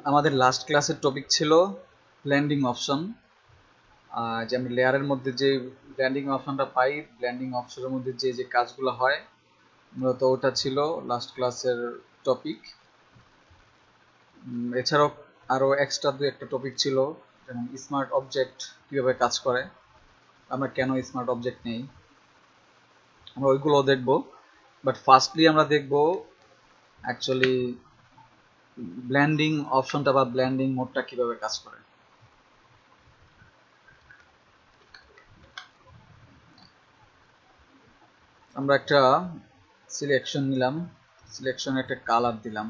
আমাদের লাস্ট ক্লাসের টপিক ছিল ব্লেন্ডিং অপশন। যে আমি লেয়ারের মধ্যে যে ব্লেন্ডিং অপশনটা পাই, ব্লেন্ডিং অপশনের মধ্যে যে যে কাজগুলো হয়, মূলত ওটা ছিল লাস্ট ক্লাসের টপিক। এছাড়াও আরও এক্সট্রা দু একটা টপিক ছিল, যেমন স্মার্ট অবজেক্ট কীভাবে কাজ করে, আমরা কেন স্মার্ট অবজেক্ট নেই, আমরা ওইগুলো দেখব। বাট ফার্স্টলি আমরা দেখব অ্যাকচুয়ালি ব্লেন্ডিং অপশনটা বা ব্লেন্ডিং মোডটা কীভাবে কাজ করে। আমরা একটা সিলেকশন নিলাম, সিলেকশনে একটা কালার দিলাম,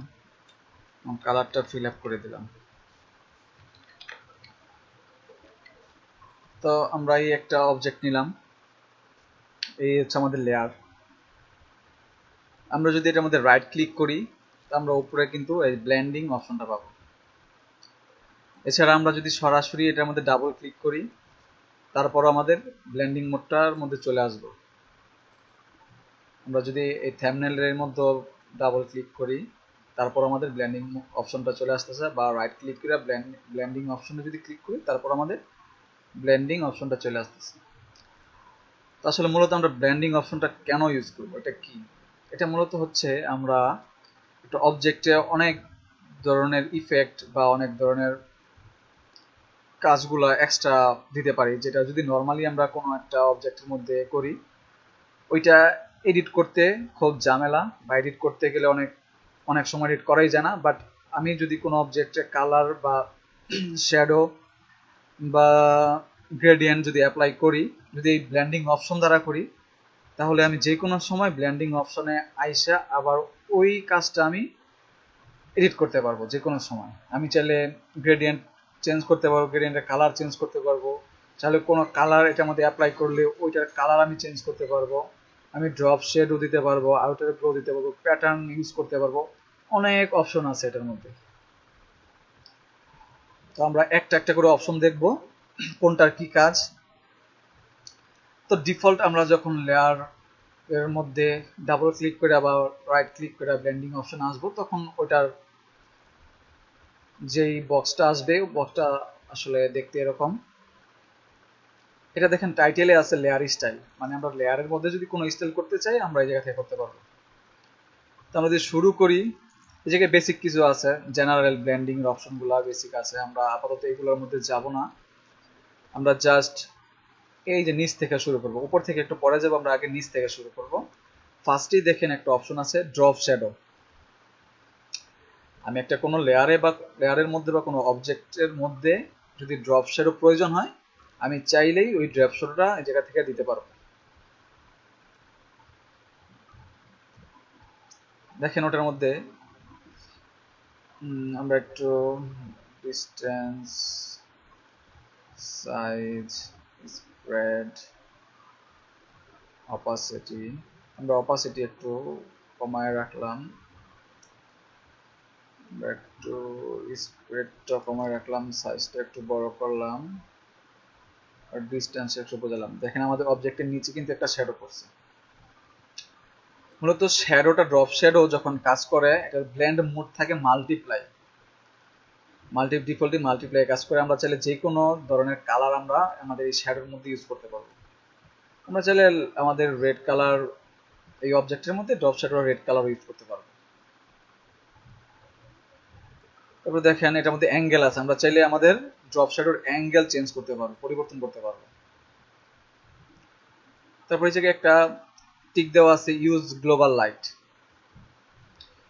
কালারটা ফিল আপ করে দিলাম। তো আমরা এই একটা অবজেক্ট নিলাম, এই হচ্ছে আমাদের লেয়ার। আমরা যদি এটার মধ্যে রাইট ক্লিক করি, আমরা উপরে কিন্তু এই ব্লেন্ডিং অপশনটা পাবো। এছাড়া আমরা যদি সরাসরি এটার মধ্যে ডাবল ক্লিক করি, তারপর আমাদের ব্লেন্ডিং মোডটার মধ্যে চলে আসবো। আমরা যদি এই থাম্বনেলের মধ্যে ডাবল ক্লিক করি, তারপর আমাদের ব্লেন্ডিং অপশনটা চলে আসতেছে, বা রাইট ক্লিক করে ব্লেন্ডিং অপশনে যদি ক্লিক করি, তারপর আমাদের ব্লেন্ডিং অপশনটা চলে আসতেছে। তো আসলে মূলত আমরা ব্লেন্ডিং অপশনটা কেন ইউজ করবো, এটা কি? এটা মূলত হচ্ছে আমরা একটা অবজেক্টে অনেক ধরনের ইফেক্ট বা অনেক ধরনের কাজগুলো এক্সট্রা দিতে পারি, যেটা যদি নর্মালি আমরা কোনো একটা অবজেক্টের মধ্যে করি, ওইটা এডিট করতে খুব ঝামেলা, বা এডিট করতে গেলে অনেক অনেক সময় এডিট করাই যায় না। বাট আমি যদি কোনো অবজেক্টে কালার বা শ্যাডো বা গ্রেডিয়েন্ট যদি অ্যাপ্লাই করি, যদি এই ব্লেন্ডিং অপশন দ্বারা করি, তাহলে আমি যে কোনো সময় ব্লেন্ডিং অপশনে আইসা আবার ওই কাজটা আমি এডিট করতে পারবো যে কোনো সময়। আমি চাইলে গ্রেডিয়েন্ট চেঞ্জ করতে পারবো, গ্রেডিয়েন্টের কালার চেঞ্জ করতে পারবো, চাইলে কোনো কালার এটার মধ্যে অ্যাপ্লাই করলে ওইটার কালার আমি চেঞ্জ করতে পারবো, আমি ড্রপ শেডও দিতে পারবো, আউটার গ্লো দিতে পারবো, প্যাটার্ন ইউজ করতে পারবো, অনেক অপশন আছে এটার মধ্যে। তো আমরা একটা একটা করে অপশন দেখবো কোনটার কি কাজ। তো ডিফল্ট আমরা যখন লেয়ার এর মধ্যে ডাবল ক্লিক করে আবার রাইট ক্লিক করে ব্লেন্ডিং অপশন আসবো, তখন ওটার যেই বক্সটা আসবে, বক্সটা আসলে দেখতে এরকম। এটা দেখেন টাইটেলে আছে লেয়ার স্টাইল, মানে আমরা লেয়ারের মধ্যে যদি কোনো স্টাইল করতে চাই, আমরা এই জায়গা থেকে করতে পারবো। তো আমরা যদি শুরু করি, এই জায়গায় বেসিক কিছু আছে, জেনারেল ব্লেন্ডিং এর অপশনগুলো বেসিক আছে, আমরা আপাতত এগুলোর মধ্যে যাব না। আমরা জাস্ট এই যে নিচ থেকে শুরু করব, উপর থেকে একটু পরে যাবো, আমরা আগে নিচ থেকে শুরু করব। ফার্স্টেই দেখেন একটা অপশন আছে ড্রপ শ্যাডো। আমি একটা কোনো লেয়ারে বা লেয়ারের মধ্যে বা কোনো অবজেক্টের মধ্যে যদি ড্রপ শ্যাডো প্রয়োজন হয়, আমি চাইলেই ওই ড্রপ শ্যাডোটা এই জায়গা থেকে দিতে পারবো। দেখেন ওটার মধ্যে আমরা একটু ডিস্টেন্স, সাইজ, স্প্রেড, অপাসিটি, আমরা অপাসিটি একটু কমায় রাখলাম, একটু স্প্রেডটা কমায় রাখলাম, সাইজটা একটু বড় করলাম, আর ডিস্টেন্স একটু বোঝালাম। দেখেন আমাদের অবজেক্টের নিচে কিন্তু একটা শ্যাডো পড়ছে। মূলত শ্যাডোটা ড্রপ শ্যাডো যখন কাজ করে, এটার ব্লেন্ড মোড থাকে মাল্টিপ্লাই, ডিফল্টলি মাল্টিপ্লাই কাজ করে। আমরা চাইলে যে কোনো ধরনের কালার আমরা আমাদের এই শ্যাডোর মধ্যে ইউজ করতে পারবো। আমরা চাইলে আমাদের রেড কালার, এই অবজেক্টের মধ্যে drop shadow red colour use করতে পারবো। তারপর দেখেন এটার মধ্যে অ্যাঙ্গেল আছে, আমরা চাইলে আমাদের ড্রপ শ্যাডোর অ্যাঙ্গেল চেঞ্জ করতে পারবো, পরিবর্তন করতে পারবো। তারপর এই জায়গায় একটা টিক দেওয়া আছে use global light,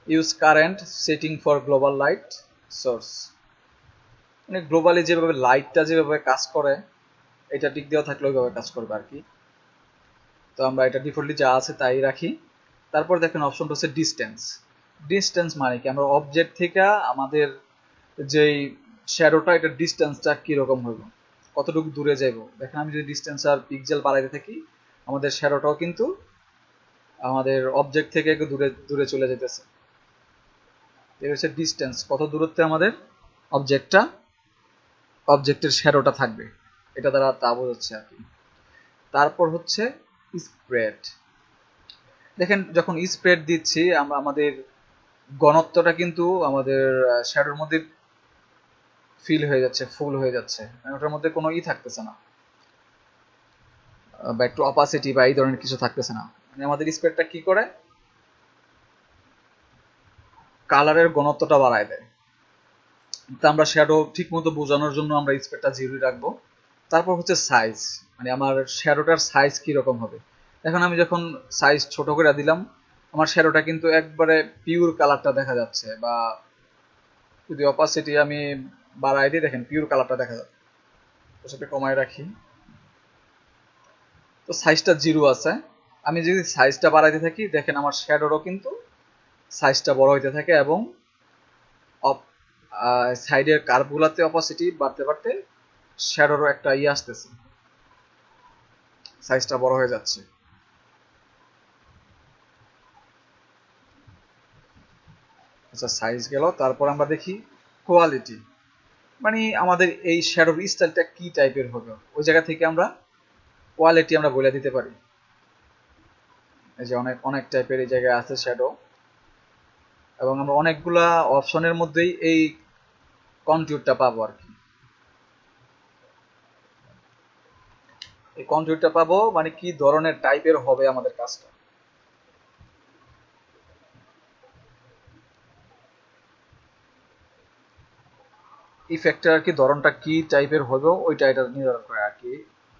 use current setting for global light source, মানে গ্লোবালি যেভাবে লাইটটা যেভাবে কাজ করে, এটা টিক দেওয়া থাকলে ওইভাবে কাজ করবে আর কি। তো আমরা এটা ডিফল্টলি যা আছে তাই রাখি। তারপর দেখেন অপশনটা হচ্ছে ডিস্টেন্স। ডিস্টেন্স মানে কি, আমরা অবজেক্ট থেকে আমাদের যেই শ্যাডোটা, এটা ডিস্টেন্সটা কিরকম হইব, কতটুকু দূরে যাইব। দেখেন আমি যদি ডিস্টেন্স আর পিক্সেল বাড়াইতে থাকি, আমাদের শ্যাডোটাও কিন্তু আমাদের অবজেক্ট থেকে একটু দূরে দূরে চলে যেতেছে। এর হচ্ছে ডিস্টেন্স, কত দূরত্বে আমাদের অবজেক্টের শ্যাডোটা থাকবে, এটা দ্বারা তা বোঝাচ্ছে আর কি। তারপর হচ্ছে স্প্রেড। দেখেন যখন স্প্রেড দিচ্ছি, আমরা আমাদের ঘনত্বটা কিন্তু আমাদের শ্যাডোর মধ্যে ফিল হয়ে যাচ্ছে, ফুল হয়ে যাচ্ছে, ওটার মধ্যে কোনো থাকতেছে না, বা একটু অপাসিটি বা এই ধরনের কিছু থাকতেছে না। মানে আমাদের স্প্রেডটা কি করে, কালারের ঘনত্বটা বাড়ায় দেয়। তা আমরা শ্যাডো ঠিক মতো বোঝানোর জন্য আমরা স্প্রেডটা 0 রাখবো। তারপর হচ্ছে সাইজ, মানে আমার শ্যাডোটার সাইজ কিরকম হবে। এখন আমি যখন সাইজ ছোট করে দিলাম, আমার শ্যাডোটা কিন্তু একবারে পিওর কালারটা দেখা যাচ্ছে, বা যদি অপাসিটি আমি বাড়াই দিই, দেখেন পিওর কালারটা দেখা যাচ্ছে। তো সেটা কমায় রাখি, তো সাইজটা 0 আছে। আমি যদি সাইজটা বাড়াইতে থাকি, দেখেন আমার শ্যাডোরও কিন্তু সাইজটা বড় হইতে থাকে, এবং সাইডের কার্ভগুলোতে অপাসিটি বাড়তে বাড়তে শ্যাডোরও একটা আসতেছে, সাইজটা বড় হয়ে যাচ্ছে। আচ্ছা, সাইজ গেল। তারপর আমরা দেখি কোয়ালিটি, মানে আমাদের এই শ্যাডোর স্টাইলটা কি টাইপের হবে, ওই জায়গা থেকে আমরা কোয়ালিটি আমরা বলে দিতে পারি। এই যে অনেক অনেক টাইপের এই জায়গায় আছে শ্যাডো, এবং আমরা অনেকগুলা অপশনের মধ্যেই এই কন্ট্যুরটা পাবো আর কি। এই কন্ট্যুরটা পাবো মানে কি ধরনের টাইপের হবে আমাদের কাজটা। ইফেক্টের আর কি ধরনটা কি টাইপের হবে, ওইটা এটা নির্ধারণ করে আর কি,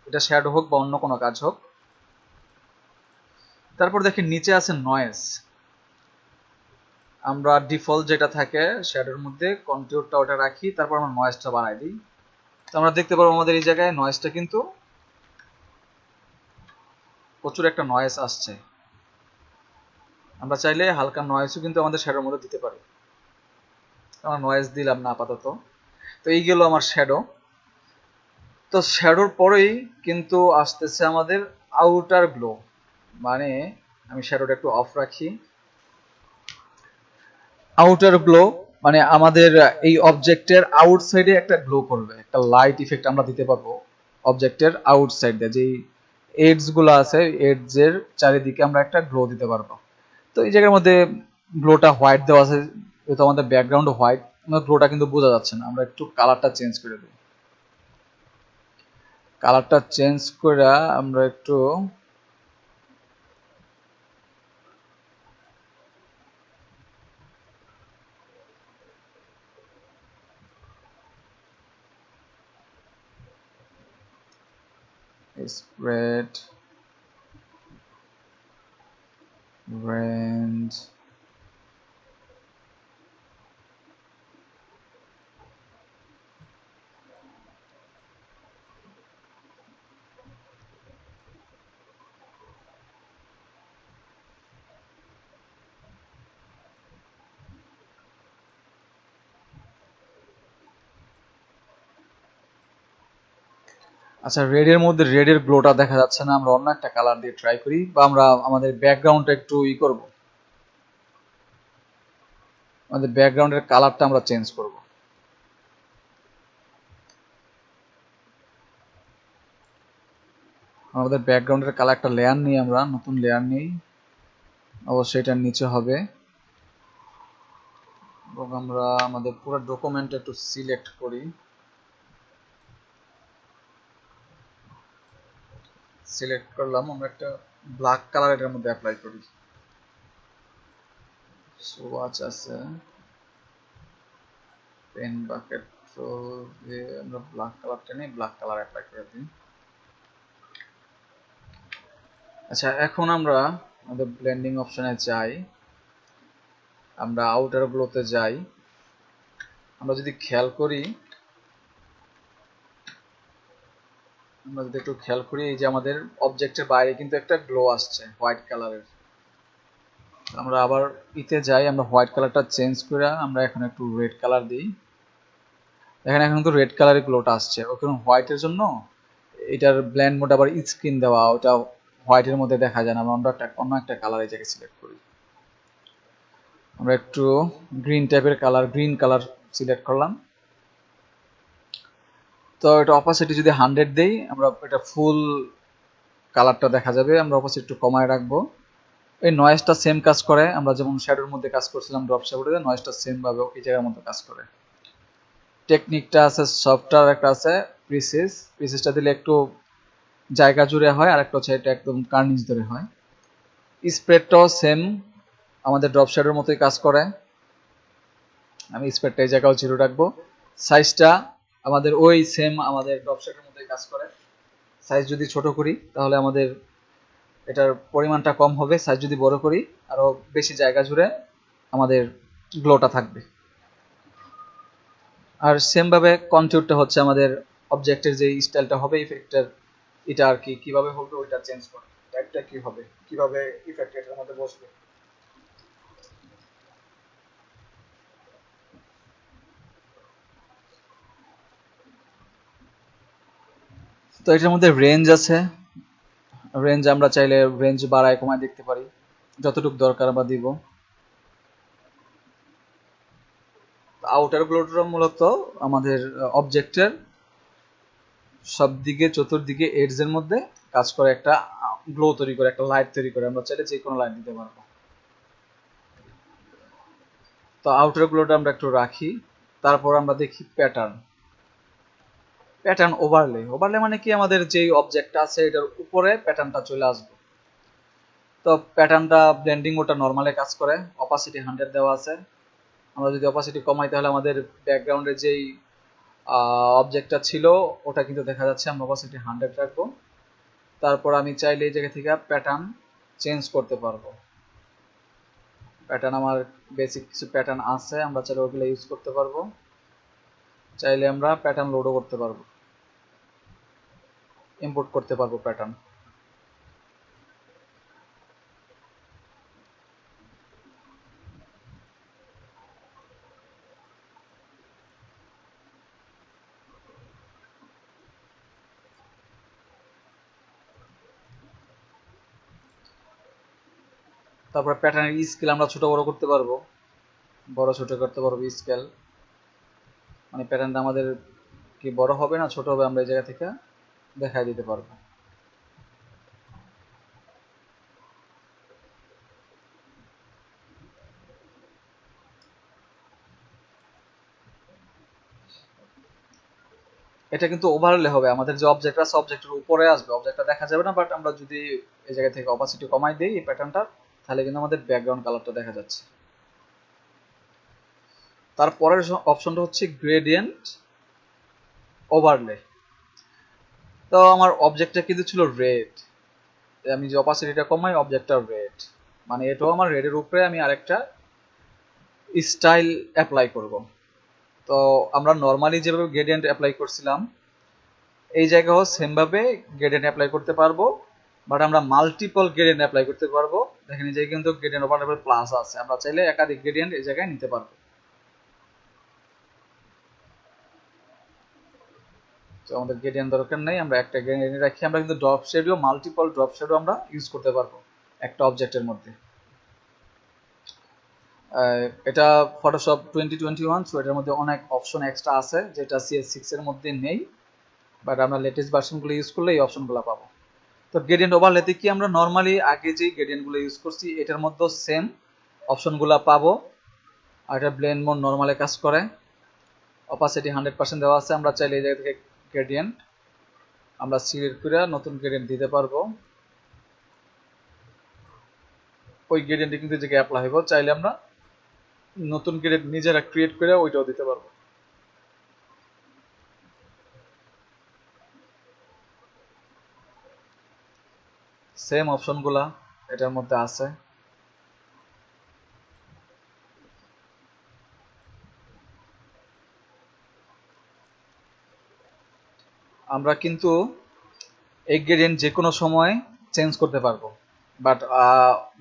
এটা শ্যাডো হোক বা অন্য কোনো কাজ হোক। তারপর দেখি নিচে আছে নয়েজ। আমরা ডিফল্ট যেটা থাকে শ্যাডোর মধ্যে কন্ট্যুরটা ওটা রাখি, তারপর আমরা নয়েজটা বাড়াই দিই। তো আমরা দেখতে পারবো আমাদের এই জায়গায় নয়েজটা কিন্তু প্রচুর একটা নয়েজ আসছে। আমরা চাইলে হালকা নয়েজও কিন্তু আমাদের শ্যাডোর মধ্যে দিতে পারি, আমরা নয়েজ দিলাম না আপাতত। তো এই গেল আমার শ্যাডো। তো শ্যাডোর পরেই কিন্তু আসতেছে আমাদের আউটার গ্লো, মানে আমি শ্যাডোটা একটু অফ রাখি। আউটার গ্লো মানে আমাদের এই অবজেক্টের আউটসাইডে একটা গ্লো করবে, একটা লাইট ইফেক্ট আমরা দিতে পারবো অবজেক্টের আউটসাইডে। যেই এডস গুলো আছে, এডস এর চারিদিকে আমরা একটা গ্লো দিতে পারবো। তো এই জায়গার মধ্যে গ্লোটা হোয়াইট দেওয়া আছে, যেহেতু আমাদের ব্যাকগ্রাউন্ড হোয়াইট, গ্লোটা কিন্তু বোঝা যাচ্ছে না। আমরা একটু কালারটা চেঞ্জ করে দিই, কালারটা চেঞ্জ করে আমরা একটু spread range আচ্ছা, রেড এর মধ্যে রেড এর গ্লোটা দেখা যাচ্ছে না, আমরা অন্য একটা কালার দিয়ে ট্রাই করি, বা আমরা আমাদের ব্যাকগ্রাউন্ডটা একটু করব, আমাদের ব্যাকগ্রাউন্ডের কালারটা আমরা চেঞ্জ করব। আমাদের ব্যাকগ্রাউন্ডের কালার একটা লেয়ার নিই, আমরা নতুন লেয়ার নিই, অবশ্যই এটার নিচে হবে, এবং আমরা আমাদের পুরো ডকুমেন্ট একটু সিলেক্ট করি, সিলেক্ট করলাম, আমরা একটা ব্ল্যাক কালার এটার মধ্যে অ্যাপ্লাই করি। সোয়াচ আছে, পেন বাকেট দিয়ে আমরা ব্ল্যাক কালারটা নিয়ে ব্ল্যাক কালার অ্যাপ্লাই করে দিই। আচ্ছা, এখন আমরা আমাদের ব্লেন্ডিং অপশনে যাই, আমরা আউটার গ্লোতে যাই। আমরা যদি খেয়াল করি, আমরা যদি একটু খেয়াল করি, এই যে আমাদের অবজেক্টের বাইরে কিন্তু একটা গ্লো আসছে হোয়াইট কালারের। আমরা আবার ইতে যাই, আমরা হোয়াইট কালারটা চেঞ্জ করে আমরা এখন একটু রেড কালার দিই। দেখেন এখন কিন্তু রেড কালারের গ্লোটা আসছে, ওখানে হোয়াইটের জন্য এটার ব্ল্যান্ড মোড আবার স্ক্রিন দেওয়া, ওটা হোয়াইটের মধ্যে দেখা যায় না। আমরা অন্য একটা কালার এই জায়গায় সিলেক্ট করি, আমরা একটু গ্রিন টাইপের কালার, গ্রিন কালার সিলেক্ট করলাম। তো এটা অপাসিটি যদি 100 দেই, আমরা এটা ফুল কালারটা দেখা যাবে। আমরা অপাসিটি একটু কমায় রাখবো, এই নয়েজটা সেম কাজ করে, আমরা যেমন শ্যাডোর মধ্যে কাজ করছিলাম ড্রপ শ্যাডোতে, নয়েজটা সেম ভাবে এই জায়গার মধ্যে কাজ করে। টেকনিকটা আছে সফটওয়্যার, একটা আছে প্রিসিস। প্রিসিসটা দিলে একটু জায়গা জুড়ে হয়, আর একটা হচ্ছে এটা একদম কার্নিশ ধরে হয়। স্প্রেডটাও সেম আমাদের ড্রপ শ্যাডোর মতোই কাজ করে। আমি স্প্রেডটা এই জায়গাও 0 রাখবো। সাইজটা আমাদের ওই সেম আমাদের ড্রপ শ্যাডোর মতোই কাজ করে। সাইজ যদি ছোট করি তাহলে আমাদের এটার পরিমাণটা কম হবে, সাইজ যদি বড় করি আরো বেশি জায়গা জুড়ে আমাদের গ্লোটা থাকবে। আর সেম ভাবে কন্ট্যুরটা হচ্ছে আমাদের অবজেক্টের যে স্টাইলটা হবে ইফেক্টের, এটা আর কি কিভাবে হবে ওইটা চেঞ্জ করে, টাইপটা কি হবে, কিভাবে ইফেক্ট এটার মধ্যে বসবে। তো এটার মধ্যে রেঞ্জ আছে, রেঞ্জ আমরা চাইলে রেঞ্জ বাড়ায় কমায় দেখতে পারি, যতটুকু দরকার আমরা দিব। আউটার গ্লোটা মূলত আমাদের অবজেক্টের সব দিকে চতুর্দিকে এডজের মধ্যে কাজ করে, একটা গ্লো তৈরি করে, একটা লাইট তৈরি করে। আমরা চাইলে যে কোনো লাইট দিতে পারবো। তো আউটার গ্লোটা আমরা একটু রাখি। তারপর আমরা দেখি প্যাটার্ন। প্যাটার্ন ওভারলে, ওভারলে মানে কি, আমাদের যেই অবজেক্টটা আছে এটার উপরে প্যাটার্নটা চলে আসবে। তো প্যাটার্নটা ব্লেন্ডিং ওটা নরমালে কাজ করে, অপাসিটি 100 দেওয়া আছে। আমরা যদি অপাসিটি কমাই তাহলে আমাদের ব্যাকগ্রাউন্ডে যেই অবজেক্টটা ছিল ওটা কিন্তু দেখা যাচ্ছে। আমরা অপাসিটি 100 রাখবো। তারপর আমি চাইলে এই জায়গা থেকে প্যাটার্ন চেঞ্জ করতে পারবো। প্যাটার্ন আমার বেসিক কিছু প্যাটার্ন আছে, আমরা চাইলে ওগুলো ইউজ করতে পারবো। চাইলে আমরা প্যাটার্ন লোডও করতে পারবো, ইম্পোর্ট করতে পারবো প্যাটার্ন। তারপরে প্যাটার্নের স্কেল আমরা ছোট বড় করতে পারবো, বড় ছোট করতে পারবো স্কেল। মানে প্যাটার্নটা আমাদের কি বড় হবে না ছোট হবে আমরা এই জায়গা থেকে দেখাই দিতে পারবো। এটা কিন্তু ওভারলে হবে, আমাদের যে অবজেক্ট আছে অবজেক্টের উপরে আসবে, অবজেক্টটা দেখা যাবে না। বাট আমরা যদি এই জায়গা থেকে অপাসিটি কমাই দিই এই প্যাটার্নটা, তাহলে কিন্তু আমাদের ব্যাকগ্রাউন্ড কালারটা দেখা যাচ্ছে। তারপরের অপশনটা হচ্ছে গ্রেডিয়েন্ট ওভারলে। তো আমার অবজেক্টটা কিন্তু ছিল রেড, আমি যে অপাসিটিটা কমাই অবজেক্টটা রেড, মানে এটাও আমার রেডের উপরে আমি আরেকটা স্টাইল অ্যাপ্লাই করব। তো আমরা নর্মালি যেভাবে গ্রেডিয়েন্ট অ্যাপ্লাই করছিলাম এই জায়গাও সেম ভাবে গ্রেডিয়েন্ট অ্যাপ্লাই করতে পারবো, বাট আমরা মাল্টিপল গ্রেডিয়েন্ট অ্যাপ্লাই করতে পারবো। দেখেন এই জায়গায় কিন্তু গ্রেডিয়েন্ট ওভারলেভেল প্লাস আছে, আমরা চাইলে একাধিক গ্রেডিয়েন্ট এই জায়গায় নিতে পারবো। তো আমাদের গ্রেডিয়েন্ট দরকার নেই, আমরা একটা গ্রেডিয়েন্ট রাখি। আমরা কিন্তু drop shadow, multiple drop shadow আমরা ইউজ করতে পারবো একটা অবজেক্টের মধ্যে। এটা ফটোশপ 2021, সো এটার মধ্যে অনেক অপশন এক্সট্রা আছে যেটা CS6 এর মধ্যে নেই, বাট আমরা লেটেস্ট ভার্সনগুলো ইউজ করলে এই অপশনগুলো পাবো। তো গ্রেডিয়েন্ট ওভারলেতে কি আমরা নর্মালি আগে যে গ্রেডিয়েন্টগুলো ইউজ করছি এটার মধ্যে সেম অপশনগুলো পাবো। আর এটা ব্লেন্ড মোড নর্মালে কাজ করে, অপাসিটি 100% দেওয়া আছে। আমরা চাইলে এই জায়গা থেকে গ্রেডিয়েন্ট আমরা সিলেক্ট করে নতুন গ্রেডিয়েন্ট দিতে পারবো। ওই গ্রেডিয়েন্টে কিন্তু যে অ্যাপ্লাই হইব, চাইলে আমরা নতুন গ্রেডিয়েন্ট নিজেরা ক্রিয়েট করে ওইটাও দিতে পারবো। সেম অপশনগুলা এটার মধ্যে আছে। আমরা কিন্তু এই গ্রেডিয়েন্ট যে কোনো সময় চেঞ্জ করতে পারবো, বাট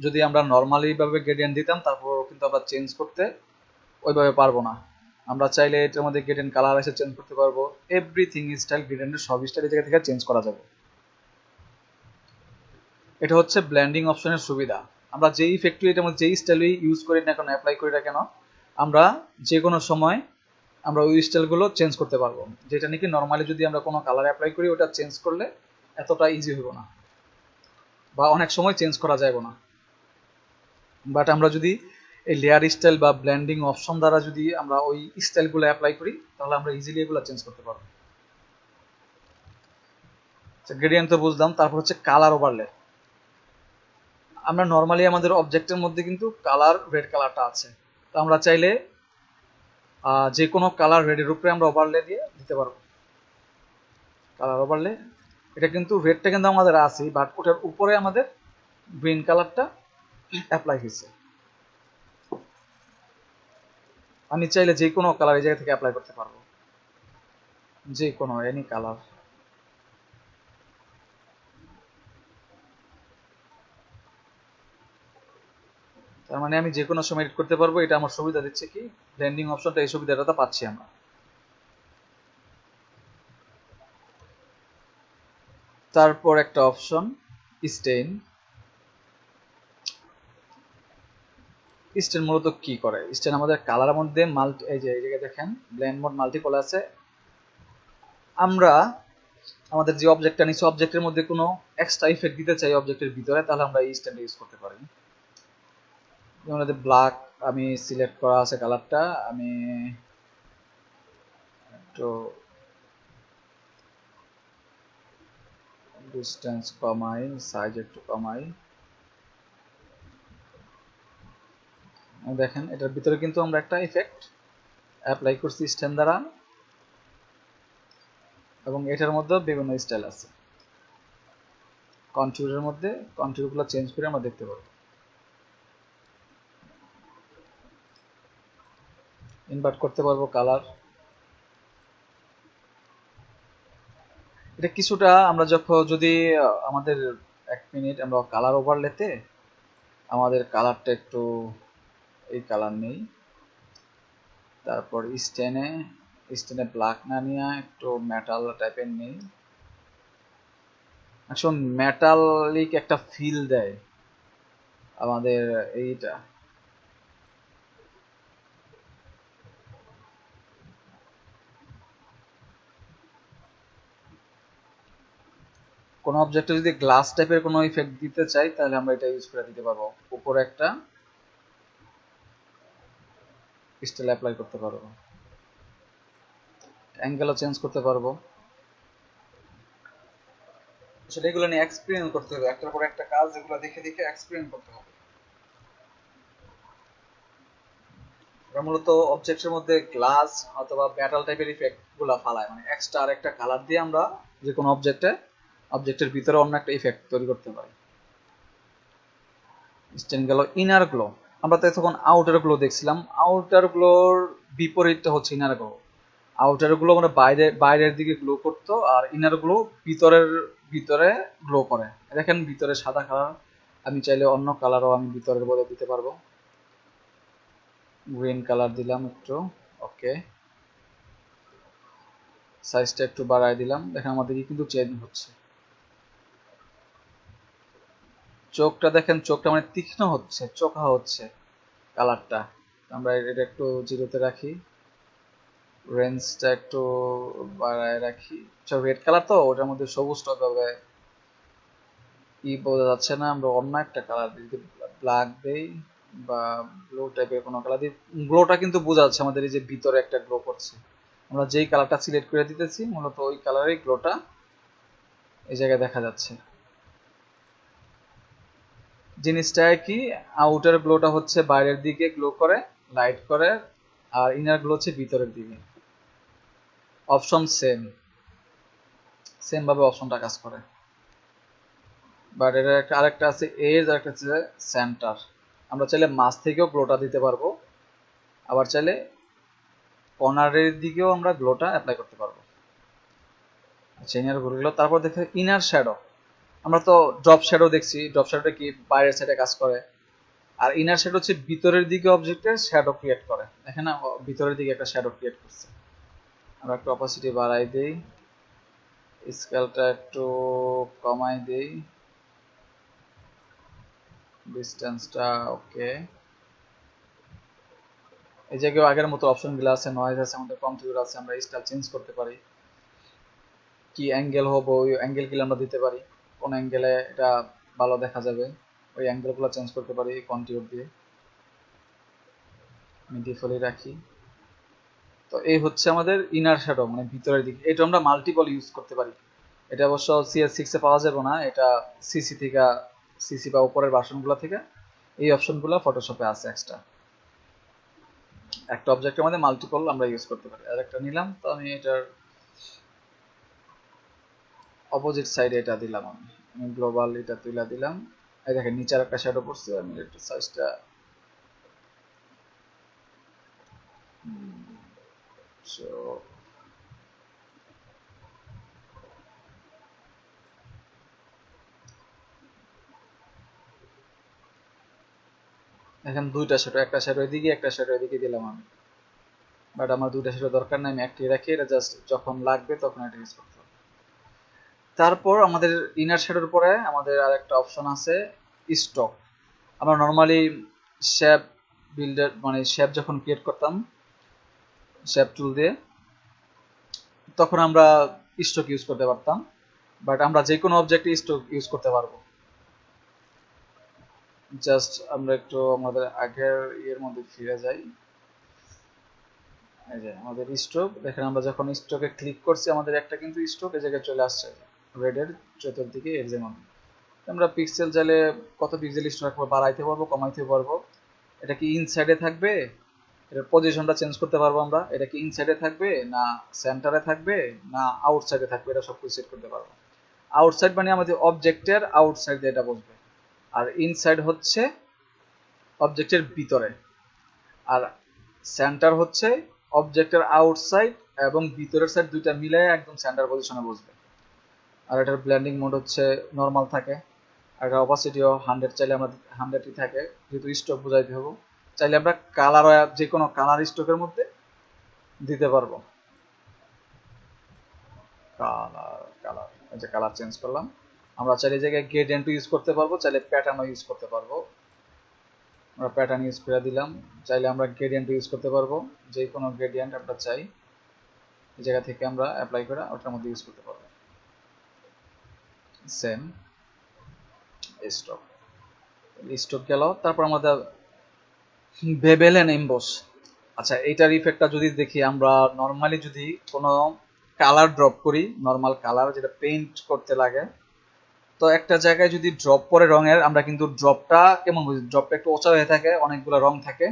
যদি আমরা নর্মালি ভাবে গ্রেডিয়েন্ট দিতাম তারপর কিন্তু আমরা চেঞ্জ করতে ওইভাবে পারবো না। আমরা চাইলে এটার মধ্যে গ্রেডিয়েন্ট কালার এসে চেঞ্জ করতে পারবো, এভরিথিং স্টাইল গ্রেডিয়েন্টের সব স্টাইল এই জায়গা থেকে চেঞ্জ করা যাবে। এটা হচ্ছে ব্লেন্ডিং অপশনের সুবিধা। আমরা যেই ইফেক্টই এটার মধ্যে যেই স্টাইলই ইউজ করি না কেন, অ্যাপ্লাই করি না কেন, আমরা যে কোনো সময় আমরা ওই স্টাইলগুলো চেঞ্জ করতে পারবো, যেটা নাকি নর্মালি যদি আমরা কোনো কালার অ্যাপ্লাই করি ওটা চেঞ্জ করলে এতটা ইজি হইব না, বা অনেক সময় চেঞ্জ করা যাবে না। বাট আমরা যদি এই লেয়ার স্টাইল বা ব্লেন্ডিং অপশন দ্বারা যদি আমরা ওই স্টাইলগুলো অ্যাপ্লাই করি তাহলে আমরা ইজিলি এগুলো চেঞ্জ করতে পারবো। গ্রেডিয়েন্ট তো বুঝলাম, তারপর হচ্ছে কালার ওভারলে। আমরা নর্মালি আমাদের অবজেক্টের মধ্যে কিন্তু কালার রেড কালারটা আছে, তো আমরা চাইলে যে কোনো কালার রেডের উপরে আমরা ওভারলে দিয়ে দিতে পারবো। কালার ওভারলে এটা কিন্তু রেডটা কিন্তু আমাদের আছে, বাট ওটার উপরে আমাদের গ্রিন কালারটা অ্যাপ্লাই হয়েছে। আমি চাইলে যে কোনো কালার এই জায়গা থেকে অ্যাপ্লাই করতে পারবো, যে কোনো এনি কালার। তার মানে আমি যে কোনো সময় এডিট করতে পারবো। এটা আমার সুবিধা দিচ্ছে কি, ব্লেন্ডিং অপশনটা এই সুবিধাটা পাচ্ছি আমরা। তারপর একটা অপশন স্টেইন। স্টেইন মূলত কি করে? স্টেইন আমাদের কালারের মধ্যে মাল্টি, এই যে এই জায়গায় দেখেন ব্লেন্ড মোড মাল্টিপল আছে। আমরা আমাদের যে অবজেক্টটা নিচ্ছি অবজেক্টের মধ্যে কোনো এক্সট্রা ইফেক্ট দিতে চাই অবজেক্টের ভিতরে, তাহলে আমরা এই স্টেইনটা ইউজ করতে পারি। যেমন ব্ল্যাক আমি সিলেক্ট করা আছে কালারটা, আমি একটু ডিস্টেন্স কমাই, সাইজ একটু কমাই। দেখেন এটার ভিতরে কিন্তু আমরা একটা ইফেক্ট অ্যাপ্লাই করছি স্টেইন দ্বারা, এবং এটার মধ্যে বিভিন্ন স্টাইল আছে। কন্ট্যুরের মধ্যে কন্ট্যুরগুলো চেঞ্জ করে আমরা দেখতে পারবো। ইনভার্ট করতে পারবো কালার। এটা কিছুটা আমরা যখন যদি আমাদের 1 মিনিট আমরা কালার ওভারলেতে আমাদের কালারটা একটু এই কালার নেই, তারপর স্টেনে ব্ল্যাক না নিয়ে একটু মেটাল টাইপের নেই। আসলে মেটালিক একটা ফিল দেয় আমাদের এইটা। কোন অবজেক্টে যদি গ্লাস টাইপের কোনো ইফেক্ট দিতে চাই তাহলে আমরা এটা ইউজ করে দিতে পারবো। উপরে একটা স্টাইল অ্যাপ্লাই করতে পারবো, অ্যাঙ্গেলও চেঞ্জ করতে পারবো। আসলে এগুলো নিয়ে এক্সপেরিয়েন্স করতে হবে, একটার পর একটা কাজ এগুলো দেখে দেখে এক্সপেরিয়েন্স করতে হবে। আমরা মূলত অবজেক্টের মধ্যে গ্লাস অথবা মেটাল টাইপের ইফেক্ট গুলা ফালাই, মানে এক্সট্রা আর একটা কালার দিয়ে আমরা যে কোনো অবজেক্টের ভিতরে অন্য একটা ইফেক্ট তৈরি করতে পারি। স্টেন গেল ইনার গ্লো। আমরা তো তখন আউটার গ্লো দেখছিলাম, আউটার গ্লোর বিপরীতটা হচ্ছে ইনার গ্লো। আউটার গ্লো মানে বাইরের দিকে গ্লো করতো, আর ইনার গ্লো ভিতরে গ্লো করে। দেখেন ভিতরে সাদা কালার, আমি চাইলে অন্য কালারও আমি ভিতরের বলে দিতে পারবো। গ্রিন কালার দিলাম একটু, ওকে। সাইজটা একটু বাড়ায় দিলাম, দেখেন আমাদের কিন্তু চেঞ্জ হচ্ছে। চোখটা দেখেন, চোখটা মানে তীক্ষ্ণ হচ্ছে, চোখা হচ্ছে কালারটা। আমরা এটা একটু জিরোতে রাখি, রেঞ্জটা একটু বাড়ায় রাখি। রেড কালার তো ওটার মধ্যে সবুজটা তবে বোঝা যাচ্ছে না, আমরা অন্য একটা কালার দিই, ব্ল্যাক দেই বা ব্লু টাইপের কোনো কালার দিই। গ্লোটা কিন্তু বোঝা যাচ্ছে আমাদের এই যে ভিতরে একটা গ্লো করছে। আমরা যেই কালারটা সিলেক্ট করে দিতেছি মূলত ওই কালারের গ্লোটা এই জায়গায় দেখা যাচ্ছে। জিনিসটা কি, আউটার গ্লোটা হচ্ছে বাইরের দিকে গ্লো করে, লাইট করে, আর ইনার গ্লো হচ্ছে ভিতরের দিকে। অপশন সেম ভাবে অপশনটা কাজ করে, বাট এটা একটা আরেকটা আছে এজ, আর একটা হচ্ছে সেন্টার। আমরা চাইলে মাঝ থেকেও গ্লোটা দিতে পারবো, আবার চাইলে কর্নারের দিকেও আমরা গ্লোটা অ্যাপ্লাই করতে পারবো। আচ্ছা, ইনার গ্লো। তারপর দেখে ইনার শ্যাডো। আমরা তো ড্রপ শ্যাডো দেখছি, ড্রপ শ্যাডোটা কি বাইরের সাইডে কাজ করে, আর ইনার শ্যাডো হচ্ছে ভিতরের দিকে অবজেক্টের শ্যাডো ক্রিয়েট করে। দেখেন না, ভিতরের দিকে একটা শ্যাডো ক্রিয়েট করছে। আমরা একটু অপাসিটি বাড়াই দেই, স্কেলটা একটু কমাই দেই, ডিসটেন্সটা ওকে। এই জায়গায় আগের মতো অপশনগুলো আছে, নয়েজ আছে, আমাদের কনফিগার আছে, আমরা স্টাইল চেঞ্জ করতে পারি। কি অ্যাঙ্গেল হবে ওই অ্যাঙ্গেলগুলো আমরা দিতে পারি, কোন অ্যাঙ্গেলে এটা ভালো দেখা যাবে। ওই অ্যাঙ্গেলগুলো চেঞ্জ করতে পারি কন্টিউর দিয়ে, আমি ডিফল্টই রাখি। তো এই হচ্ছে আমাদের ইনার শ্যাডো, মানে ভিতরের দিকে। এটা আমরা মাল্টিপল ইউজ করতে পারি। এটা অবশ্য CS6 এ পাওয়া যাবে না, এটা সিসি থেকে, সিসি বা উপরের ভার্সনগুলো থেকে এই অপশনগুলো ফটোশপে আছে এক্সট্রা। একটা অবজেক্টের মধ্যে মাল্টিপল আমরা ইউজ করতে পারি। আর একটা নিলাম, তো আমি এটার অপোজিট সাইডে এটা দিলাম, আমি গ্লোবাল এটা তুলে দিলাম। এই দেখেন নিচের একটা শ্যাডো পড়ছে, আমি একটু সাইজটা এখন দুইটা শ্যাডো, একটা শ্যাডো এদিকে একটা শ্যাডো এদিকে দিলাম আমি, বাট আমার দুইটা শ্যাডো দরকার নাই, আমি একটি রাখি, এটা জাস্ট যখন লাগবে তখন এটা ইউজ করতে হবে। তারপর আমাদের ইনার শ্যাডোর পরে আমাদের আর একটা অপশন আছে স্টক। আমরা নর্মালি শেপ বিল্ডার, মানে শেপ যখন ক্রিয়েট করতাম শেপ টুল দিয়ে, তখন আমরা স্টক ইউজ করতে পারতাম, বাট আমরা যে কোনো অবজেক্টে স্টক ইউজ করতে পারবো। জাস্ট আমরা একটু আমাদের আগের ইয়ের মধ্যে ফিরে যাই। এই যে আমাদের স্ট্রোক দেখেন, আমরা যখন স্ট্রোকে ক্লিক করছি আমাদের একটা কিন্তু স্ট্রোক এই জায়গায় চলে আসছে রেডের চতুর্দিকে এর যেমন। আমরা পিক্সেল চাইলে কত পিক্সেল স্ট্রোক বাড়াইতে পারবো, কমাইতে পারবো। এটা কি ইনসাইডে থাকবে, এটার পজিশনটা চেঞ্জ করতে পারবো আমরা। এটা কি ইনসাইডে থাকবে না সেন্টারে থাকবে না আউটসাইডে থাকবে, এটা সব কিছু সেট করতে পারবো। আউটসাইড মানে আমাদের অবজেক্টের আউটসাইড দিয়ে এটা বসবে, আর ইনসাইড হচ্ছে অবজেক্টের ভিতরে, আর সেন্টার হচ্ছে অবজেক্টের আউটসাইড এবং ভিতরের সাইড দুইটা মিলে একদম সেন্টার পজিশনে বসবে। আর এটার ব্লেন্ডিং মোড হচ্ছে নর্মাল থাকে, আর এটা অপাসিটিও 100 চাইলে আমরা 100ই থাকে, যেহেতু স্টক বোঝাইতে হবে। চাইলে আমরা কালার, যে কোনো কালার স্টকের মধ্যে দিতে পারবো। কালার কালার এই যে কালার চেঞ্জ করলাম। আমরা চাইলে এই জায়গায় গ্রেডিয়েন্ট ইউজ করতে পারবো, চাইলে প্যাটার্নও ইউজ করতে পারবো। আমরা প্যাটার্ন ইউজ করে দিলাম, চাইলে আমরা গ্রেডিয়েন্ট ইউজ করতে পারবো, যে কোনো গ্রেডিয়েন্ট আমরা চাই এই জায়গা থেকে আমরা অ্যাপ্লাই করে ওটার মধ্যে ইউজ করতে পারবো। সেম স্টক, স্টক গেল। তারপর আমাদের বেবেল এন্ড এমবস। আচ্ছা, এইটার ইফেক্টটা যদি দেখি, আমরা নর্মালি যদি কোনো কালার ড্রপ করি, নর্মাল কালার যেটা পেইন্ট করতে লাগে, তো একটা জায়গায় যদি ড্রপ পরে রঙের, আমরা কিন্তু ড্রপটা কেমন বুঝি, ড্রপটা একটু ওচা হয়ে থাকে, অনেকগুলো রং থাকে,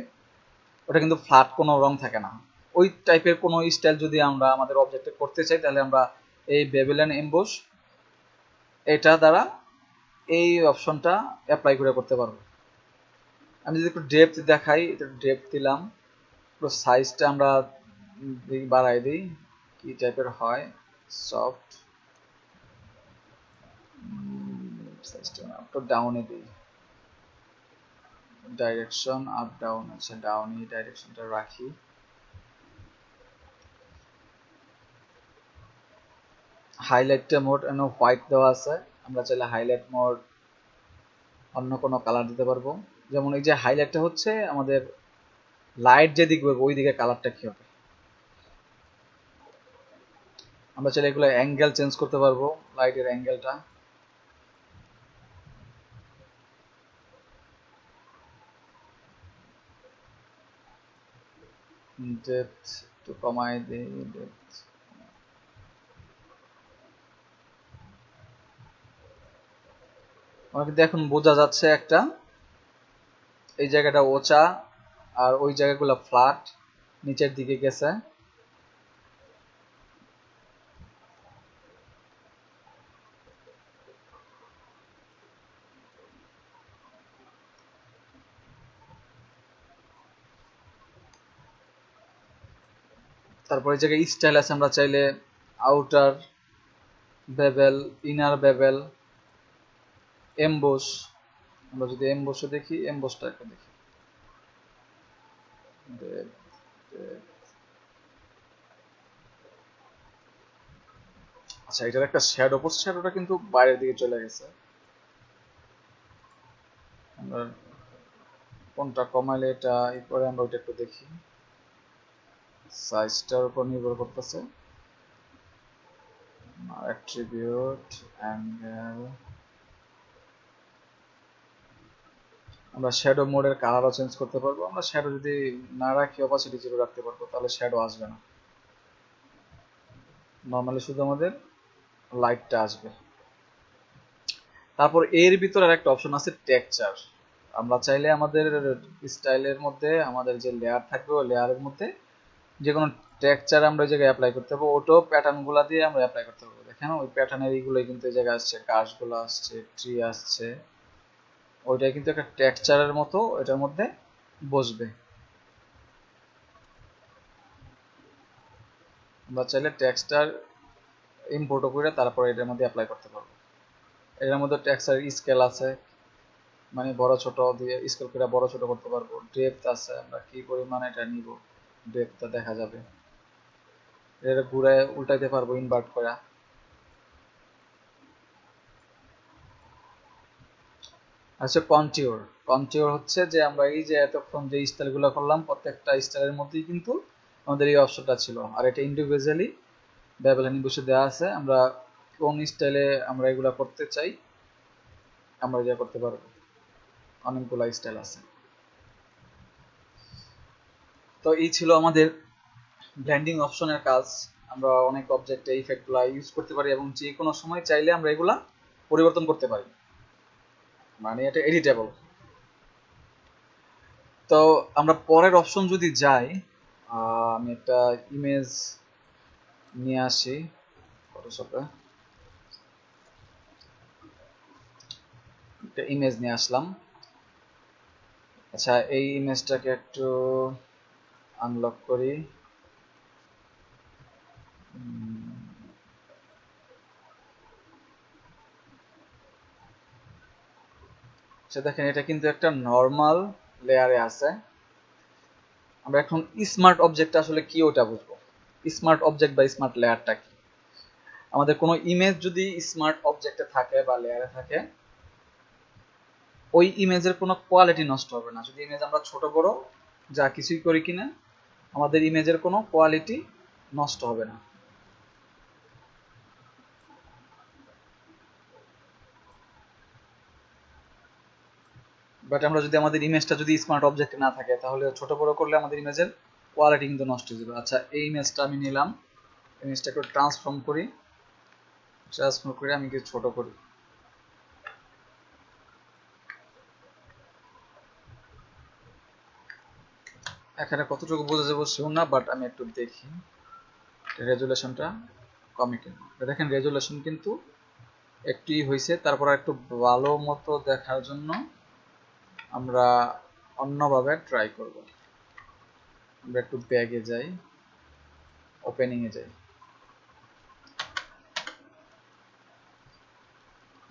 ওটা কিন্তু ফ্ল্যাট কোনো রং থাকে না। ওই টাইপের কোনো স্টাইল যদি আমরা আমাদের অবজেক্টে করতে চাই, তাহলে আমরা এই বেবেল এন্ড এমবস এটা দ্বারা এই অপশনটা অ্যাপ্লাই করে করতে পারবো। আমি যদি একটু ডেপথ দেখাই, এটা ডেপথ দিলাম, পুরো সাইজটা আমরা বাড়াই দিই, কি টাইপের হয়, সফট সাইজটা একটু ডাউনে দিই, ডাইরেকশন আপ ডাউন, আচ্ছা ডাউনই ডাইরেকশনটা রাখি। হাইলাইটটা মোড এন হোয়াইট দেওয়া আছে, আমরা চাইলে হাইলাইট মোড অন্য কোনো কালার দিতে পারবো। যেমন এই যে হাইলাইটটা হচ্ছে আমাদের লাইট যেদিকে ওই দিকে কালারটা কি হবে। আমরা চাইলে এগুলো অ্যাঙ্গেল চেঞ্জ করতে পারবো, লাইটের অ্যাঙ্গেলটা। ডেপথ একটু কমাই দিই, ডেপথ আমার কিন্তু এখন বোঝা যাচ্ছে একটা এই জায়গাটা ওচা আর ওই জায়গাগুলো ফ্ল্যাট নিচের দিকে গেছে। তারপর এই জায়গায় স্টাইল আছে, আমরা চাইলে outer bevel, inner bevel, emboss. আমরা যদি এমবোসে দেখি, এমবোসটা একটা দেখি, আচ্ছা এটার একটা শ্যাডো পড়ছে, শ্যাডোটা কিন্তু বাইরের দিকে চলে গেছে। আমরা কোনটা কমাইলে এটা এরপরে আমরা ওইটা একটু দেখি, সাইজটার উপর নির্ভর করতেছে। অ্যাট্রিবিউট, অ্যাঙ্গেল, আমরা শ্যাডো মোডের কালারও চেঞ্জ করতে পারবো। আমরা শ্যাডো যদি না রাখি অপাসিটি 0 রাখতে পারবো, তাহলে শ্যাডো আসবে না, নর্মালি শুধু আমাদের লাইটটা আসবে। তারপর এর ভিতরে আর একটা অপশন আছে টেক্সচার। আমরা চাইলে আমাদের স্টাইলের মধ্যে আমাদের যে লেয়ার থাকবে ওই লেয়ারের মধ্যে যে কোনো টেক্সচার আমরা ওই জায়গায় অ্যাপ্লাই করতে পারবো, ওটাও প্যাটার্নগুলো দিয়ে আমরা অ্যাপ্লাই করতে পারবো। দেখেন ওই প্যাটার্নের এইগুলোই কিন্তু এই জায়গায় আসছে, কাশগুলো আসছে, ট্রি আসছে, ওইটাই কিন্তু একটা টেক্সচারের মতো এটার মধ্যে বসবে। আমরা চাইলে টেক্সচার ইম্পোর্ট করে তারপর এটার মধ্যে অ্যাপ্লাই করতে পারবো। এটার মধ্যে টেক্সচার স্কেল আছে, মানে বড় ছোট দিয়ে স্কেল করে বড় ছোট করতে পারবো। ডেপথ আছে, আমরা কি পরিমাণ এটা নিব ডেপথটা দেখা যাবে। এটা ঘুরায় উল্টাইতে পারবো ইনভার্ট করে। আচ্ছা, কন্টিওর। কন্টিওর হচ্ছে যে আমরা এই যে এতক্ষণ যে স্টাইলগুলো করলাম প্রত্যেকটা স্টাইলের মধ্যেই কিন্তু আমাদের এই অপশনটা ছিল, আর এটা ইন্ডিভিজুয়ালি ব্যবধানে বসে দেওয়া আছে। আমরা কোন স্টাইলে আমরা এগুলা করতে চাই আমরা যা করতে পারবো, অনেকগুলো স্টাইল আছে। তো এই ছিল আমাদের ব্লেন্ডিং অপশনের কাজ। আমরা অনেক অবজেক্টে ইফেক্টগুলো ইউজ করতে পারি এবং যে কোনো সময় চাইলে আমরা এগুলা পরিবর্তন করতে পারি, মানে এটা এডিটেবল। তো আমরা পরের অপশন যদি যাই, আমি একটা ইমেজ নিয়ে আসি ফটোশপে, একটা ইমেজ নিয়ে আসলাম। আচ্ছা, এই ইমেজটাকে একটু আনলক করি। আচ্ছা দেখেন, এটা কিন্তু একটা নর্মাল লেয়ারে আছে। আমরা এখন স্মার্ট অবজেক্ট আসলে কি ওটা বুঝবো। স্মার্ট অবজেক্ট বা স্মার্ট লেয়ারটা কি? আমাদের কোনো ইমেজ যদি স্মার্ট অবজেক্টে থাকে বা লেয়ারে থাকে, ওই ইমেজের কোনো কোয়ালিটি নষ্ট হবে না। যদি ইমেজ আমরা ছোট বড় যা কিছুই করি কিনা, আমাদের ইমেজের কোনো কোয়ালিটি নষ্ট হবে না। বাট আমরা যদি আমাদের ইমেজটা যদি স্মার্ট অবজেক্টে না থাকে, তাহলে ছোট বড় করলে আমাদের ইমেজের কোয়ালিটি কিন্তু নষ্ট হয়ে যাবে। আচ্ছা, এই ইমেজটা আমি নিলাম, ইমেজটা একটু ট্রান্সফর্ম করি, ট্রান্সফর্ম করে আমি কিছু ছোট করি। এখানে কতটুকু বোঝা যাবে শিওর না, বাট আমি একটু দেখি রেজুলেশনটা কমে কিনা। দেখেন রেজুলেশন কিন্তু একটুই হয়েছে। তারপর একটু ভালো মতো দেখার জন্য আমরা অন্যভাবে ট্রাই করব। আমরা একটু ব্যাগে যাই, ওপেনিং এ যাই,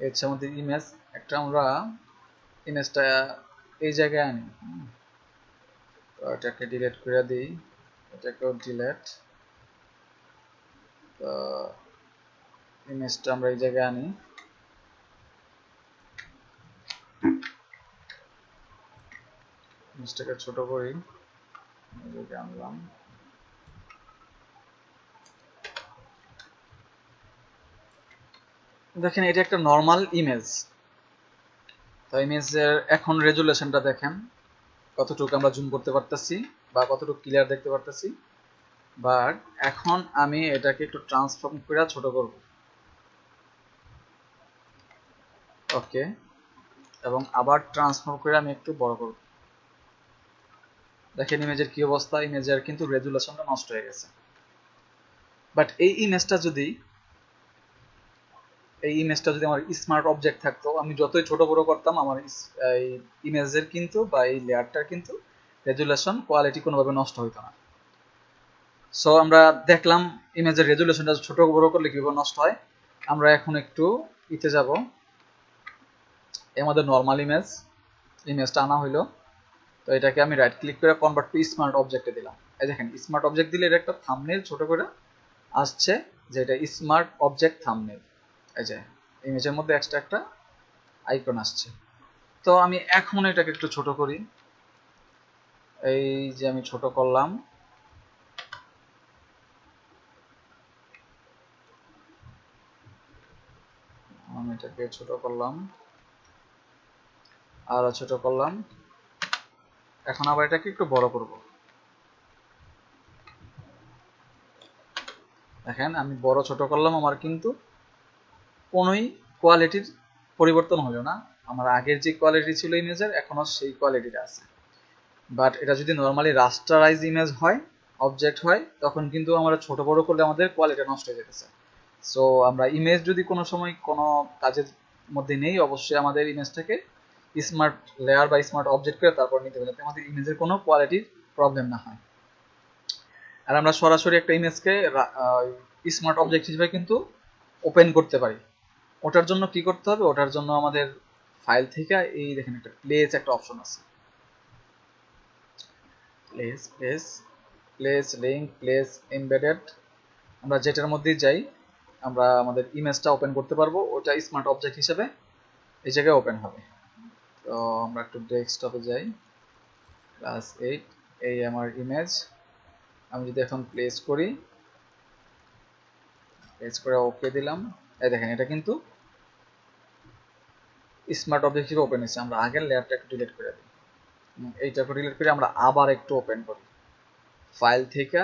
এই হচ্ছে আমাদের ইমেজ। একটা আমরা ইমেজটা এই জায়গায় আনি, তো এটাকে ডিলিট করে দিই, এটাকেও ডিলিট। তো ইমেজটা আমরা এই জায়গায় আনি, ইমেজটাকে ছোট করি, এই জায়গায় আনলাম। দেখেন এটা একটা নর্মাল ইমেজ। তো ইমেজের এখন রেজুলেশনটা দেখেন কতটুকু আমরা জুম করতে পারতেছি বা কতটুকু ক্লিয়ার দেখতে পারতেছি। বাট এখন আমি এটাকে একটু ট্রান্সফর্ম করে ছোট করব, ওকে, এবং আবার ট্রান্সফর্ম করে আমি একটু বড় করব। দেখেন ইমেজের কি অবস্থা, ইমেজের কিন্তু রেজুলেশনটা নষ্ট হয়ে গেছে। বাট এই ইমেজটা যদি আমার স্মার্ট অবজেক্ট থাকতো, আমি যতই ছোট বড় করতাম আমার এই ইমেজের কিন্তু বা এই লেয়ারটার কিন্তু রেজুলেশন কোয়ালিটি কোনোভাবে নষ্ট হইতো না। সো আমরা দেখলাম ইমেজের রেজুলেশনটা ছোট বড় করলে কিভাবে নষ্ট হয়। আমরা এখন একটু ইতে যাব, আমাদের নর্মাল ইমেজটা আনা হইলো। তো এটাকে আমি রাইট ক্লিক করে কনভার্ট টু স্মার্ট অবজেক্টে দিলাম। এই দেখেন স্মার্ট অবজেক্ট দিলে এটা একটা থাম্বনেল ছোট করে আসছে, যে এটা স্মার্ট অবজেক্ট থাম্বনেল। এই যে ইমেজের মধ্যে এক্সট্রা একটা আইকন আসছে। তো আমি এখন এটাকে একটু ছোট করি, এই যে আমি ছোট করলাম। আমি এটাকে ছোট করলাম, আরো ছোট করলাম। এখন আবার এটাকে একটু বড় করব। দেখেন আমি বড় ছোট করলাম, আমার কিন্তু কোনোই কোয়ালিটির পরিবর্তন হলো না। আমার আগের যে কোয়ালিটি ছিল ইমেজের এখনো সেই কোয়ালিটিটা আছে। বাট এটা যদি নর্মালি রাস্টারাইজ ইমেজ হয়, অবজেক্ট হয়, তখন কিন্তু আমরা ছোট বড় করলে আমাদের কোয়ালিটি নষ্ট হয়ে যেতেছে। সো আমরা ইমেজ যদি কোনো সময় কোনো কাজের মধ্যে নেই, অবশ্যই আমাদের ইমেজটাকে স্মার্ট লেয়ার বা স্মার্ট অবজেক্ট করে তারপর নিতে হবে, যাতে আমাদের ইমেজের কোনো কোয়ালিটির প্রবলেম না হয়। আর আমরা সরাসরি একটা ইমেজকে স্মার্ট অবজেক্ট হিসেবে কিন্তু ওপেন করতে পারি। ওটার জন্য কি করতে হবে? ওটার জন্য আমাদের ফাইল থেকে এই দেখেন একটা প্লেস একটা অপশন আছে, প্লেস লিঙ্ক, প্লেস এমবেডেড। আমরা যেটার মধ্যেই যাই আমরা আমাদের ইমেজটা ওপেন করতে পারবো, ওটা স্মার্ট অবজেক্ট হিসেবে এই জায়গায় ওপেন হবে। তো আমরা একটু ডেস্কটপে যাই, +8, এই আমার ইমেজ। আমি যদি এখন প্লেস করি, প্লেস করে ওকে দিলাম, এই দেখেন এটা কিন্তু স্মার্ট অবজেক্ট হিসেবে ওপেন হয়েছে। আমরা আগের লেয়ারটা একটু ডিলিট করে দিই, এইটাকে ডিলিট করে আমরা আবার একটু ওপেন করি ফাইল থেকে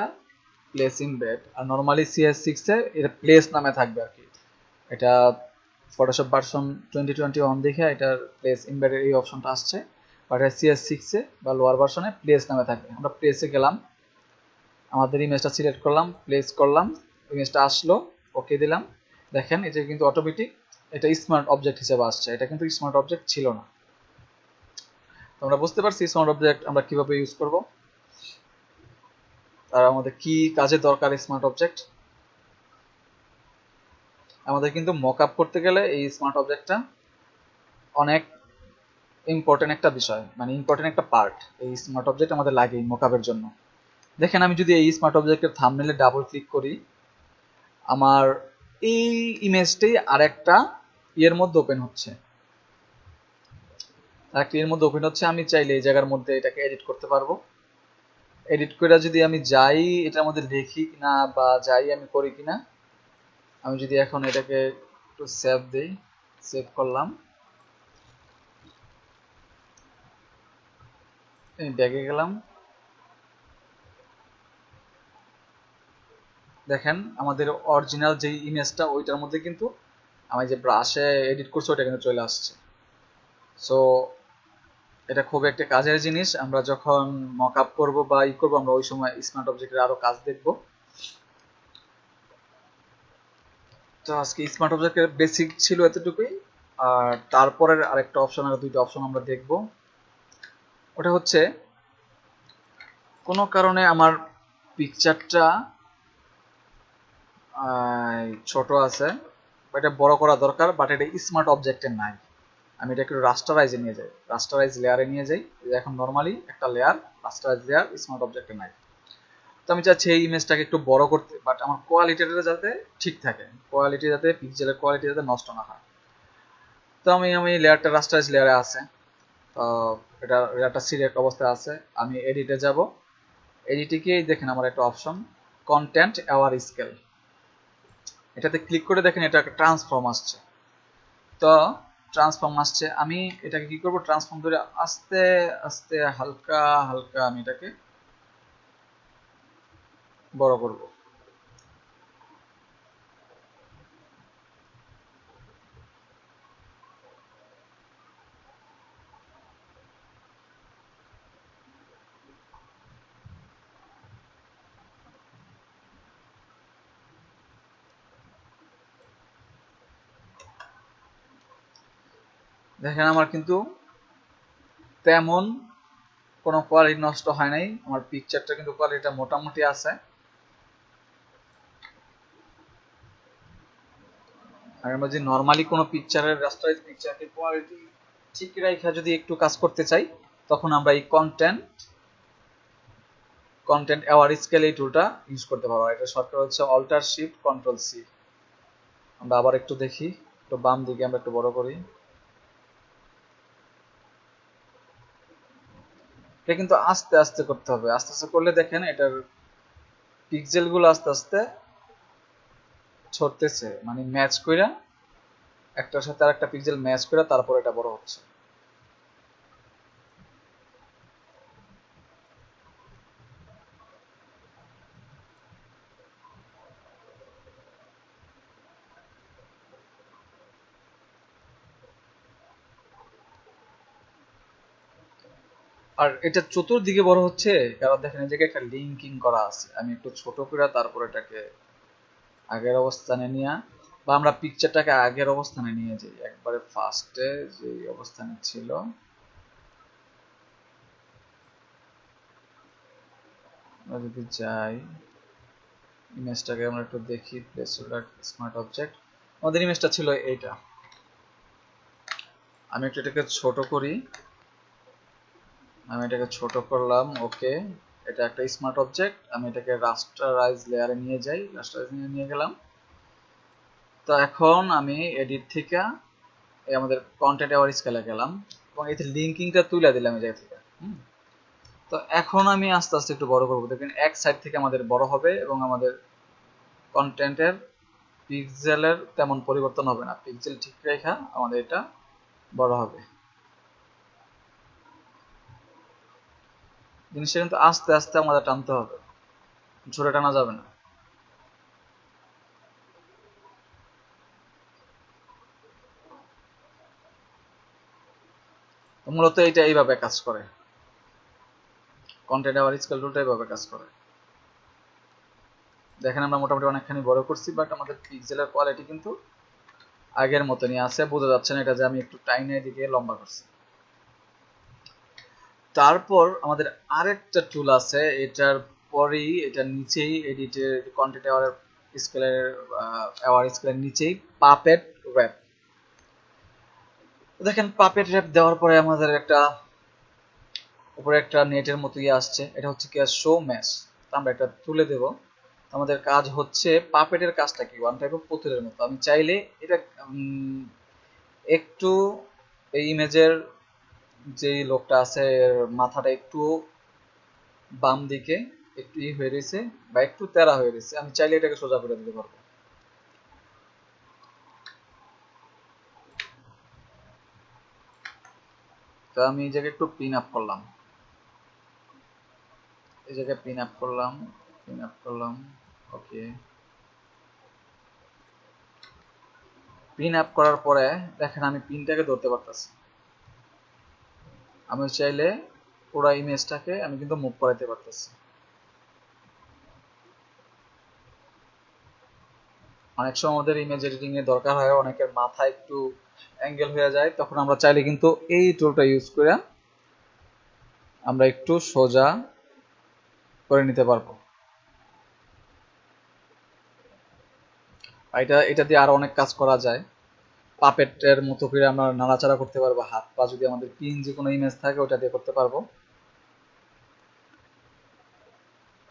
প্লেস ইমবেড। আর নর্মালি CS6 এ এটা প্লেস নামে থাকবে আর কি। এটা ফটোশপ ভার্সন 2021 দেখে এটার প্লেস ইমবেডের এই অপশনটা আসছে, বাট CS6 এ বা লোয়ার ভার্সনে প্লেস নামে থাকবে। আমরা প্লেসে গেলাম, আমাদের ইমেজটা সিলেক্ট করলাম, প্লেস করলাম, ইমেজটা আসলো, ওকে দিলাম। দেখেন এটা কিন্তু অটোমেটিক এটা স্মার্ট অবজেক্ট হিসেবে আসছে, এটা কিন্তু স্মার্ট অবজেক্ট ছিল না। আমরা বুঝতে পারছি স্মার্ট অবজেক্ট আমরা কিভাবে ইউজ করব, আর আমাদের কি কাজে দরকার স্মার্ট অবজেক্ট। আমাদের কিন্তু মকআপ করতে গেলে এই স্মার্ট অবজেক্টটা অনেক ইম্পর্টেন্ট একটা বিষয়, মানে ইম্পর্টেন্ট একটা পার্ট। এই স্মার্ট অবজেক্ট আমাদের লাগে মকআপের জন্য। দেখেন আমি যদি এই স্মার্ট অবজেক্টের থাম্বনেলে ডাবল ক্লিক করি, আমার এই ইমেজটাই আরেকটা ইয়ের মধ্যে ওপেন হচ্ছে, আরেকটা এর মধ্যে ওপেন হচ্ছে। আমি চাইলে এই জায়গার মধ্যে এটাকে এডিট করতে পারবো। এডিট করে যদি আমি যাই এটার মধ্যে লিখি কিনা বা যাই আমি করি কিনা, আমি যদি এখন এটাকে একটু সেভ দেই, সেভ করলাম, ব্যাগে গেলাম, দেখেন আমাদের অরিজিনাল যে ইমেজটা ওইটার মধ্যে কিন্তু আমি যে ব্রাশে এডিট করছি ওটা কিন্তু চলে আসছে। সো এটা খুব একটা কাজের জিনিস। আমরা যখন মকআপ করব বা করবো আমরা ওই সময় স্মার্ট অবজেক্টের আরো কাজ দেখব। তো আজকে স্মার্ট অবজেক্টের বেসিক ছিল এতটুকুই। আর তারপরের আরেকটা অপশন, আর দুইটা অপশন আমরা দেখব। ওটা হচ্ছে কোনো কারণে আমার পিকচারটা ছোট আছে, এটা বড় করা দরকার, বাট এটা স্মার্ট অবজেক্টে নাই। আমি এটা একটু রাস্টারাইজে নিয়ে যাই, রাস্টারাইজ লেয়ারে নিয়ে যাই। এখন নর্মালি একটা লেয়ার রাস্টারাইজ লেয়ার স্মার্ট অবজেক্টে নাই। তো আমি চাচ্ছি এই ইমেজটাকে একটু বড় করতে, বাট আমার কোয়ালিটিটা যাতে ঠিক থাকে, কোয়ালিটি যাতে পিক্সেলের কোয়ালিটি যাতে নষ্ট না হয়। তো আমি লেয়ারটা রাস্টারাইজ লেয়ারে আছে, তো এটা লেয়ারটা সিলেক্ট অবস্থায় আছে। আমি এডিটে যাব, এডিটে গিয়ে দেখেন আমার একটা অপশন কন্টেন্ট অ্যাওয়ার স্কেল, এটাতে ক্লিক করে দেখেন এটা একটা ট্রান্সফর্ম আসছে। তো ট্রান্সফর্ম আসছে, আমি এটাকে কি করব, ট্রান্সফর্ম ধরে আস্তে আস্তে হালকা হালকা আমি এটাকে বড় করব। দেখেন আমার কিন্তু তেমন কোনো কোয়ালিটি নষ্ট হয় নাই, আমার পিকচারটা কিন্তু কোয়ালিটিটা মোটামুটি আছে। আর আমরা যদি নর্মালি কোনো পিকচারের রাস্টারাইজ পিকচারের কোয়ালিটি ঠিক রাখা যদি একটু কাজ করতে চাই, তখন আমরা এই কন্টেন্ট অ্যাওয়ার স্কেল এই টুলটা ইউজ করতে পারবো। এটা শর্টকাট হচ্ছে অল্টার শিফট কন্ট্রোল সি। আমরা আবার একটু দেখি, একটু বাম দিকে আমরা একটু বড় করি। এটা কিন্তু আস্তে আস্তে করতে হবে, আস্তে আস্তে করলে দেখেন এটার পিক্সেল গুলো আস্তে আস্তে ছড়তেছে, মানে ম্যাচ কইরা একটার সাথে আরেকটা পিক্সেল ম্যাচ করে তারপর এটা বড় হচ্ছে। আর এটা চতুর্দিকে বড় হচ্ছে কারণ দেখেন এই জায়গায় একটা লিঙ্কিং করা আছে। আমি একটু ছোট করে তারপর এটাকে আগের অবস্থানে নিয়ে, বা আমরা পিকচারটাকে আগের অবস্থানে নিয়ে যাই, একবারে ফার্স্টে যে অবস্থানে ছিল। আমরা যদি যাই ইমেজটাকে আমরা একটু দেখি, প্লেসহোল্ডার স্মার্ট অবজেক্ট, আমাদের ইমেজটা ছিল এইটা। আমি একটু এটাকে ছোট করি, আমি এটাকে ছোট করলাম। ওকে, এটা একটা স্মার্ট অবজেক্ট। আমি এটাকে রাস্টারাইজ লেয়ারে নিয়ে যাই, রাস্টারাইজ নিয়ে গেলাম। তো এখন আমি এডিট থেকে আমাদের কন্টেন্ট অ্যাওয়ার স্কেলে গেলাম এবং এতে লিঙ্কিংটা তুলে দিলাম এই জায়গা থেকে। তো এখন আমি আস্তে আস্তে একটু বড় করবো, দেখবেন এক সাইড থেকে আমাদের বড় হবে এবং আমাদের কন্টেন্টের পিক্সেলের তেমন পরিবর্তন হবে না, পিক্সেল ঠিক রেখা আমাদের এটা বড় হবে। জিনিসটা কিন্তু আস্তে আস্তে আমাদের টানতে হবে, জোরে টানা যাবে না। মূলত এটা এইভাবে কাজ করে, কন্টেন্ট অ্যাওয়ার স্কেল টুলটা এইভাবে কাজ করে। দেখেন আমরা মোটামুটি অনেকখানি বড় করছি, বাট আমাদের পিক্সেলের কোয়ালিটি কিন্তু আগের মতনই আছে। বোঝা যাচ্ছে না এটা যে আমি একটু টাইনে দিকে লম্বা করছি। তারপর আমাদের আরেকটা টুল আছে, এটার পরেই এটার নিচেই এডিটের কন্টেন্ট অ্যাওয়ার স্কেলের নিচেই পাপেট র্যাপ। দেখেন পাপেট র্যাপ দেওয়ার পরে আমাদের একটা উপরে একটা নেটের মতো আসছে, এটা হচ্ছে কি শো ম্যাশ। আমরা এটা তুলে দেব। আমাদের কাজ হচ্ছে পাপেটের কাজটা কি ওয়ান টাইপ অফ পুতুলের মতো। আমি চাইলে এটা একটু এই ইমেজের যেই লোকটা আছে মাথাটা একটু বাম দিকে একটু হয়ে রয়েছে বা একটু তেরা হয়ে রয়েছে, আমি চাইলে এটাকে সোজা করে দিতে পারবো। তো আমি এই জায়গায় একটু পিন আপ করলাম, এই জায়গায় পিন আপ করলাম, পিন আপ করলাম। ওকে, পিন আপ করার পরে দেখেন আমি পিনটাকে ধরতে পারতেছি। আমি চাইলে পুরো ইমেজটাকে আমি কিন্তু মুভ করাতে পারতেছি। অনেক সময় আমাদের ইমেজ এডিটিং এর দরকার হয়, অনেকের মাথা একটু অ্যাঙ্গেল হয়ে যায়, তখন আমরা চাইলে কিন্তু এই টুলটা ইউজ করে আমরা একটু সোজা করে নিতে পারবো। এটা দিয়ে আরো অনেক কাজ করা যায়। পাপেটের মতো করে আমরা নাড়াচাড়া করতে পারবো, হাত পা যদি আমাদের পিএনজি কোনো ইমেজ থাকে ওটা দিয়ে করতে পারবো।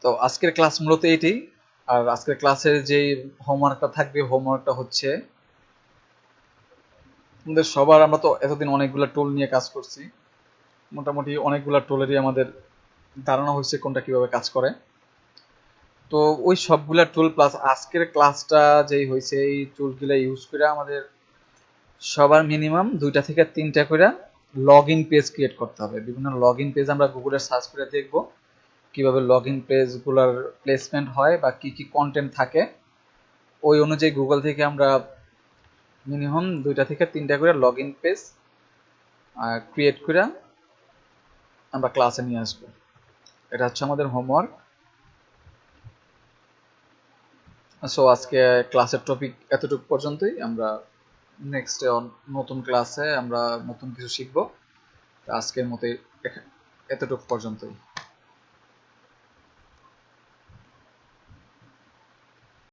তো আজকের ক্লাস মূলত এটি। আর আজকের ক্লাসের যে হোমওয়ার্কটা থাকবে, হোমওয়ার্কটা হচ্ছে আমাদের সবার, আমরা তো এতদিন অনেকগুলো টুল নিয়ে কাজ করছি, মোটামুটি অনেকগুলো টুলেরই আমাদের ধারণা হয়েছে কোনটা কিভাবে কাজ করে। তো ওই সবগুলা টুল প্লাস আজকের ক্লাসটা যেই হয়েছে এই টুলগুলো ইউজ করে আমাদের সবার মিনিমাম 2টা থেকে 3টা করে লগ ইন পেজ ক্রিয়েট করতে হবে। বিভিন্ন লগ ইন পেজ আমরা গুগলে সার্চ করে দেখব কিভাবে লগ ইন পেজগুলোর প্লেসমেন্ট হয় বা কি কি কন্টেন্ট থাকে। ওই অনুযায়ী গুগল থেকে আমরা মিনিমাম 2টা থেকে 3টা করে লগ ইন পেজ ক্রিয়েট করে আমরা ক্লাসে নিয়ে আসবো। এটা হচ্ছে আমাদের হোমওয়ার্ক। সো আজকে ক্লাসের টপিক এতটুকু পর্যন্তই। আমরা নেক্সট নতুন ক্লাসে আমরা নতুন কিছু শিখবো। আজকের মতো এতটুকু পর্যন্তই।